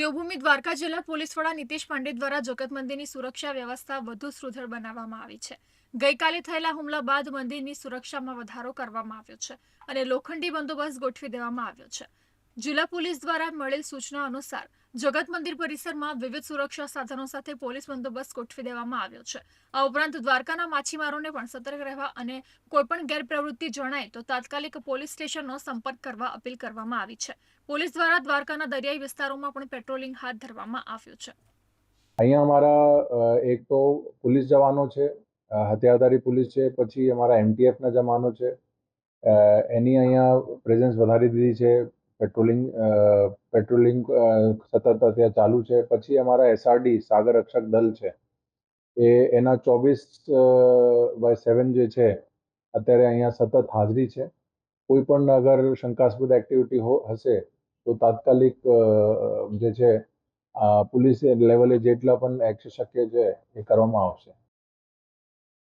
દેવભૂમિ દ્વારકા જિલ્લા પોલીસ વડા નીતિશ પાંડે દ્વારા જગત મંદિરની સુરક્ષા વ્યવસ્થા વધુ સુદૃઢ બનાવવામાં આવી છે. ગઈકાલે થયેલા હુમલા બાદ મંદિરની સુરક્ષામાં વધારો કરવામાં આવ્યો છે અને લોખંડી બંદોબસ્ત ગોઠવી દેવામાં આવ્યો છે. જિલ્લા પોલીસ દ્વારા મળેલ સૂચના અનુસાર જગત મંદિર પરિસરમાં વિવિધ સુરક્ષા સાધનો સાથે પોલીસ બંદોબસ્ત ગોઠવી દેવામાં આવ્યો છે. આ ઉપરાંત દ્વારકાના માછીમારોને પણ સતર્ક રહેવા અને કોઈપણ ગેરપ્રવૃત્તિ જણાય તો તાત્કાલિક પોલીસ સ્ટેશનનો સંપર્ક કરવા અપીલ કરવામાં આવી છે. પોલીસ દ્વારા દ્વારકાના દરિયાઈ વિસ્તારોમાં પણ પેટ્રોલિંગ હાથ ધરવામાં આવ્યું છે. અહીંયા અમારા એક તો પોલીસ જવાનો છે, હથિયારધારી પોલીસ છે, પછી અમારા એમટીએફના જવાનો છે. એની અહીંયા પ્રેઝન્સ વધારી દીધી છે. પેટ્રોલિંગ સતત અત્યારે ચાલુ છે. પછી અમારા એસઆરડી સાગર રક્ષક દળ છે, એના 24/7 જે છે અત્યારે અહીંયા સતત હાજરી છે. કોઈ પણ અગર શંકાસ્પદ એક્ટિવિટી હશે તો તાત્કાલિક જે છે પોલીસ લેવલે જેટલા પણ એક્શન શક્ય છે એ કરવામાં આવશે.